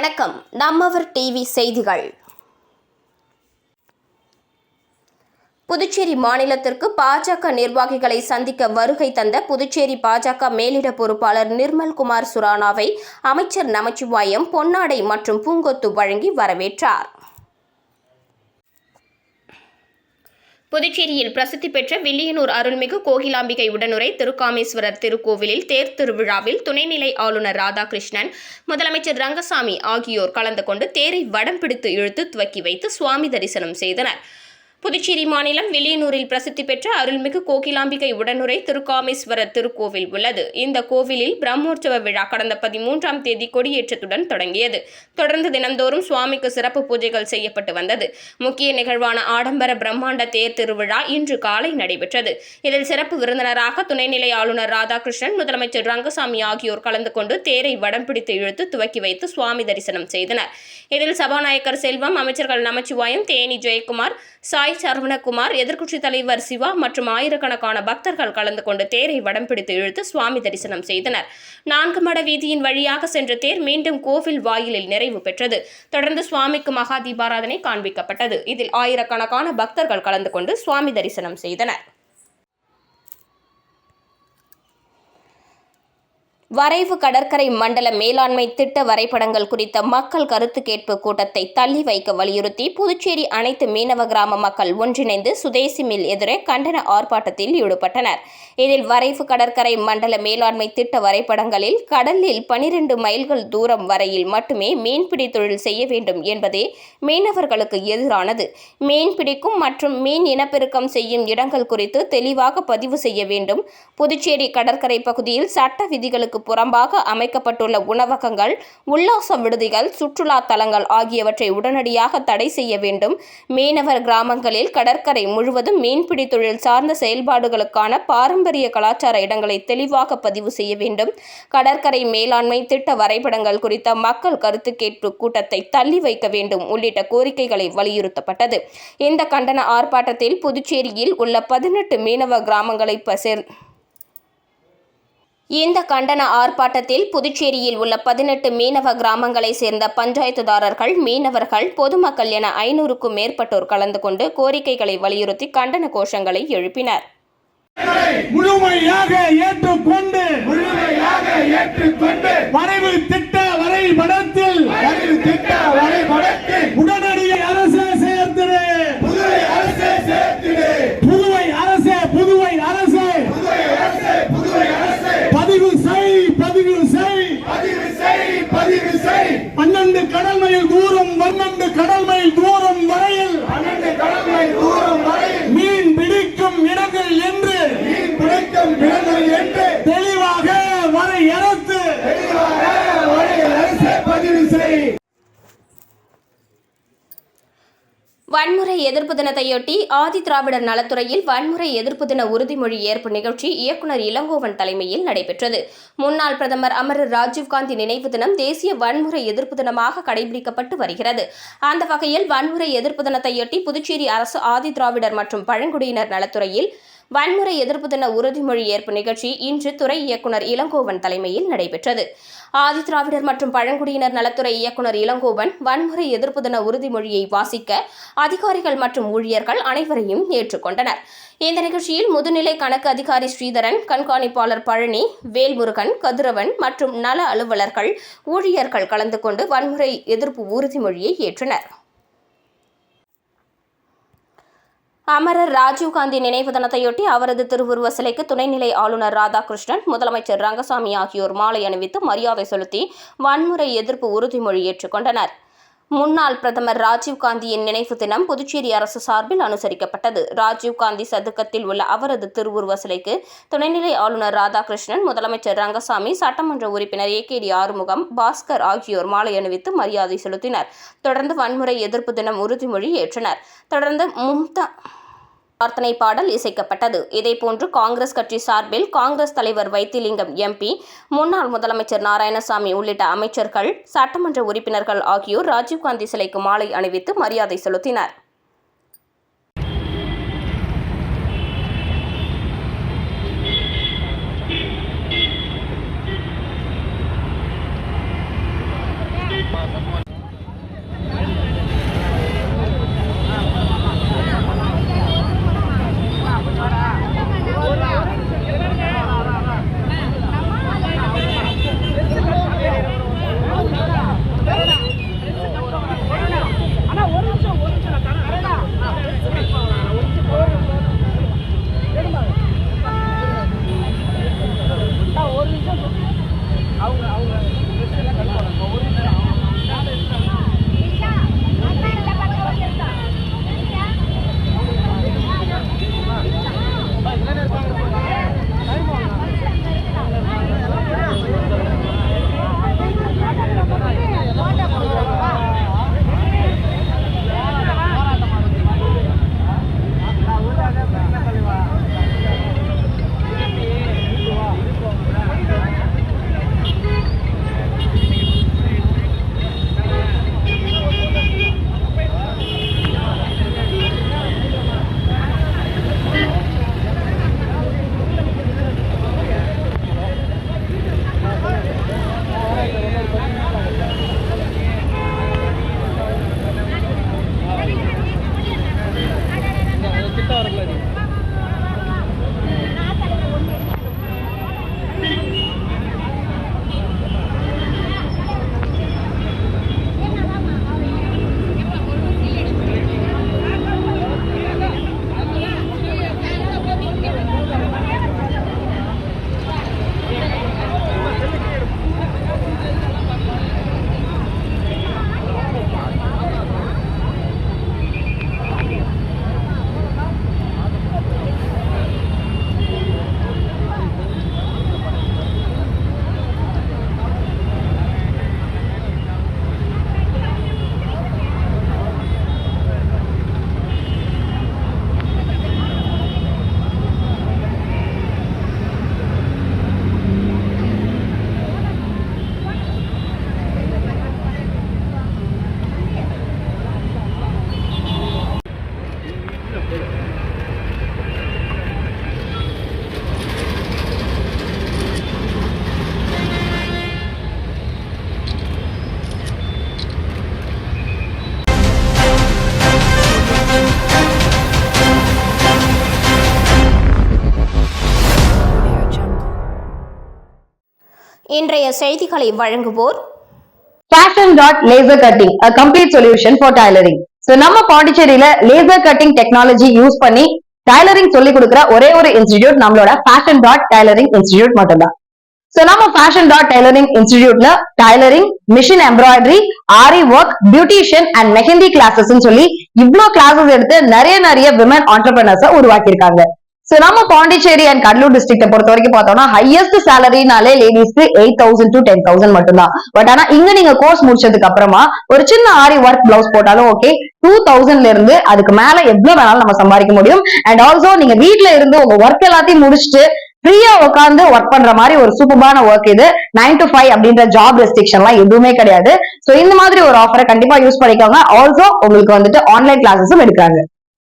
வணக்கம். நம்மவர் டிவி செய்திகள். புதுச்சேரி மாநிலத்திற்கு பாஜக நிர்வாகிகளை சந்திக்க வருகை தந்த புதுச்சேரி பாஜக மேலிட பொறுப்பாளர் நிர்மல்குமார் சுரானாவை அமைச்சர் நமச்சிவாயம் பொன்னாடை மற்றும் பூங்கொத்து வழங்கி வரவேற்றார். புதுச்சேரியில் பிரசித்தி பெற்ற வில்லியனூர் அருள்மிகு கோகிலாம்பிகை உடனுரை திருக்காமேஸ்வரர் திருக்கோவிலில் தேர் திருவிழாவில் துணைநிலை ஆளுநர் ராதாகிருஷ்ணன், முதலமைச்சர் ரங்கசாமி ஆகியோர் கலந்து கொண்டு தேரை வடம் பிடித்து இழுத்து துவக்கி வைத்து சுவாமி தரிசனம் செய்தனர். புதுச்சேரி மாநிலம் வில்லியனூரில் பிரசித்தி பெற்ற அருள்மிகு கோகிலாம்பிகை உடனுரை திருக்காமேஸ்வரர் திருக்கோவில் உள்ளது. இந்த கோவிலில் பிரம்மோற்சவ விழா கடந்த 13ஆம் தேதி கொடியேற்றத்துடன் தொடங்கியது. தொடர்ந்து தினந்தோறும் சுவாமிக்கு சிறப்பு பூஜைகள் செய்யப்பட்டு வந்தது. முக்கிய நிகழ்வான ஆடம்பர பிரம்மாண்ட தேர் திருவிழா இன்று காலை நடைபெற்றது. இதில் சிறப்பு விருந்தினராக துணைநிலை ஆளுநர் ராதாகிருஷ்ணன், முதலமைச்சர் ரங்கசாமி ஆகியோர் கலந்து கொண்டு தேரை வடம் பிடித்து இழுத்து துவக்கி வைத்து சுவாமி தரிசனம் செய்தனர். இதில் சபாநாயகர் செல்வம், அமைச்சர்கள் நமச்சிவாயம், தேனி ஜெயக்குமார், சாய் சரவணகுமார், எதிர்க்கட்சித் தலைவர் சிவா மற்றும் ஆயிரக்கணக்கான பக்தர்கள் கலந்து கொண்டு தேரை வடம் பிடித்து இழுத்து சுவாமி தரிசனம் செய்தனர். 4 மட வீதியின் வழியாக சென்ற தேர் மீண்டும் கோவில் வாயிலில் நிறைவு பெற்றது. தொடர்ந்து சுவாமிக்கு மகா தீபாராதனை காண்பிக்கப்பட்டது. இதில் ஆயிரக்கணக்கான பக்தர்கள் கலந்து கொண்டு சுவாமி தரிசனம் செய்தனர். வரைவு கடற்கரை மண்டல மேலாண்மை திட்ட வரைபடங்கள் குறித்த மக்கள் கருத்து கேட்பு கூட்டத்தை தள்ளி வைக்க வலியுறுத்தி புதுச்சேரி அனைத்து மீனவ கிராம மக்கள் ஒன்றிணைந்து சுதேசி மில் எதிரே கண்டன ஆர்ப்பாட்டத்தில் ஈடுபட்டனர். இதில் வரைவு கடற்கரை மண்டல மேலாண்மை திட்ட வரைபடங்களில் கடலில் 12 மைல்கள் தூரம் வரையில் மட்டுமே மீன்பிடி தொழில் செய்ய வேண்டும் என்பதே மீனவர்களுக்கு எதிரானது. மீன் பிடிக்கும் மற்றும் மீன் இனப்பெருக்கம் செய்யும் இடங்கள் குறித்து தெளிவாக பதிவு செய்ய வேண்டும். புதுச்சேரி கடற்கரை பகுதியில் சட்ட விதிகளுக்கு புறம்பாக அமைக்கப்பட்டுள்ள உணவகங்கள், உல்லாச விடுதிகள், சுற்றுலா தலங்கள் ஆகியவற்றை உடனடியாக தடை செய்ய வேண்டும். மீனவர் கிராமங்களில் கடற்கரை முழுவதும் மீன்பிடி தொழில் சார்ந்த செயல்பாடுகளுக்கான பாரம்பரிய கலாச்சார இடங்களை தெளிவாக பதிவு செய்ய வேண்டும். கடற்கரை மேலாண்மை திட்ட வரைபடங்கள் குறித்த மக்கள் கருத்து கேட்பு கூட்டத்தை தள்ளி வைக்க வேண்டும் உள்ளிட்ட கோரிக்கைகளை வலியுறுத்தப்பட்டது. இந்த கண்டன ஆர்ப்பாட்டத்தில் புதுச்சேரியில் உள்ள 18 மீனவ கிராமங்களை இந்த கண்டன ஆர்ப்பாட்டத்தில் புதுச்சேரியில் உள்ள 18 மீனவ கிராமங்களை சேர்ந்த பஞ்சாயத்துதாரர்கள், மீனவர்கள், பொதுமக்கள் என 500க்கும் மேற்பட்டோர் கலந்து கொண்டு கோரிக்கைகளை வலியுறுத்தி கண்டன கோஷங்களை எழுப்பினர். முழுமையாக ஏற்றுக்கொண்டு வரைவு திட்ட வரைபடத்தில் உடனடியாக அரசே சேர்த்திடு. புதுவை அரசே பதிவு செய். 12 கடல் மைல் தூரம் வரையில் மீன் பிடிக்கும் இடங்கள் என்று தெளிவாக வரையறுத்து பதிவு செய். வன்முறை எதிர்ப்பு தினத்தையொட்டி ஆதி திராவிடர் நலத்துறையில் வன்முறை எதிர்ப்பு தின உறுதிமொழி ஏற்பு நிகழ்ச்சி இயக்குநர் இளங்கோவன் தலைமையில் நடைபெற்றது. முன்னாள் பிரதமர் அமரர் ராஜீவ்காந்தி நினைவு தினம் தேசிய வன்முறை எதிர்ப்பு தினமாக கடைபிடிக்கப்பட்டு வருகிறது. அந்த வகையில் வன்முறை எதிர்ப்பு தினத்தையொட்டி புதுச்சேரி அரசு ஆதி திராவிடர் மற்றும் பழங்குடியினர் நலத்துறையில் வன்முறை எதிர்ப்பு தின உறுதிமொழி ஏற்பு நிகழ்ச்சி இன்று துறை இயக்குநர் இளங்கோவன் தலைமையில் நடைபெற்றது. ஆதி திராவிடர் மற்றும் பழங்குடியினர் நலத்துறை இயக்குநர் இளங்கோவன் வன்முறை எதிர்ப்பு தின உறுதிமொழியை வாசிக்க அதிகாரிகள் மற்றும் ஊழியர்கள் அனைவரையும் ஏற்றுக்கொண்டனர். இந்த நிகழ்ச்சியில் முதுநிலை கணக்கு அதிகாரி ஸ்ரீதரன், கண்காணிப்பாளர் பழனி, வேல்முருகன், கதிரவன் மற்றும் நல அலுவலர்கள், ஊழியர்கள் கலந்து கொண்டு வன்முறை எதிர்ப்பு உறுதிமொழியை ஏற்றனர். அமரர் ராஜீவ்காந்தி நினைவு தினத்தையொட்டி அவரது திருவுருவ சிலைக்கு துணைநிலை ஆளுநர் ராதாகிருஷ்ணன், முதலமைச்சர் ரங்கசாமி ஆகியோர் மாலை அணிவித்து மரியாதை செலுத்தி வன்முறை எதிர்ப்பு உறுதிமொழி ஏற்றுக்கொண்டனர். முன்னாள் பிரதமர் ராஜீவ்காந்தியின் நினைவு தினம் புதுச்சேரி அரசு சார்பில் அனுசரிக்கப்பட்டது. ராஜீவ்காந்தி சதுக்கத்தில் உள்ள அவரது திருவுருவ சிலைக்கு துணைநிலை ஆளுநர் ராதாகிருஷ்ணன், முதலமைச்சர் ரங்கசாமி, சட்டமன்ற உறுப்பினர் ஏகேடி ஆறுமுகம், பாஸ்கர் ஆகியோர் மாலை அணிவித்து மரியாதை செலுத்தினர். தொடர்ந்து வன்முறை எதிர்ப்பு தினம் உறுதிமொழி ஏற்றனர். தொடர்ந்து பிரார்த்தனை பாடல் இசைக்கப்பட்டது. இதேபோன்று காங்கிரஸ் கட்சி சார்பில் காங்கிரஸ் தலைவர் வைத்திலிங்கம் எம்பி, முன்னாள் முதலமைச்சர் நாராயணசாமி உள்ளிட்ட அமைச்சர்கள், சட்டமன்ற உறுப்பினர்கள் ஆகியோர் ராஜீவ்காந்தி சிலைக்கு மாலை அணிவித்து மரியாதை செலுத்தினர். Mas இன்றைய செய்திகளை வழங்குவோர் Fashion.laser cutting, a complete solution for tailoring. So நம்ம பாண்டிச்சேரியில லேசர் கட்டிங் டெக்னாலஜி யூஸ் பண்ணி டைலரிங் சொல்லி கொடுக்குற ஒரே ஒரு இன்ஸ்டிடியூட் நம்மளோட Fashion.tailoring இன்ஸ்டிடியூட் மட்டும்தான். சோ நம்ம Fashion.tailoring இன்ஸ்டிடியூட்ல tailoring, machine embroidery, aari work, beautician and mehndi classes சொல்லி இவ்ளோ கிளாஸஸ் எடுத்து நிறைய விமன் ஆண்டர்பிரினர்ஸ் உருவாக்கியிருக்காங்க. சோ நம்ம பாண்டிச்சேரி அண்ட் கடலூர் டிஸ்ட்ரிக்ட பொறுத்த வரைக்கும் பார்த்தோம்னா ஹையஸ்ட் சேலரினாலே லேடிஸ்க்கு 8,000 to 10,000 மட்டும்தான். பட் ஆனா இங்க நீங்க கோர்ஸ் முடிச்சதுக்கு அப்புறமா ஒரு சின்ன ஆரி ஒர்க் பிளவுஸ் போட்டாலும் ஓகே 2,000ல இருந்து அதுக்கு மேல எவ்வளவு வேணாலும் நம்ம சம்பாதிக்க முடியும். அண்ட் ஆல்சோ நீங்க வீட்ல இருந்து உங்க ஒர்க் எல்லாத்தையும் முடிச்சுட்டு ஃப்ரீயா உட்காந்து ஒர்க் பண்ற மாதிரி ஒரு சூப்பரான ஒர்க் இது. 9 to 5 அப்படின்ற ஜாப் ரெஸ்ட்ரிக்ஷன்லாம் எதுவுமே கிடையாது. சோ இந்த மாதிரி ஒரு ஆஃபரை கண்டிப்பா யூஸ் பண்ணிக்கோங்க. ஆல்சோ உங்களுக்கு வந்துட்டு ஆன்லைன் கிளாஸஸும் எடுக்காங்க.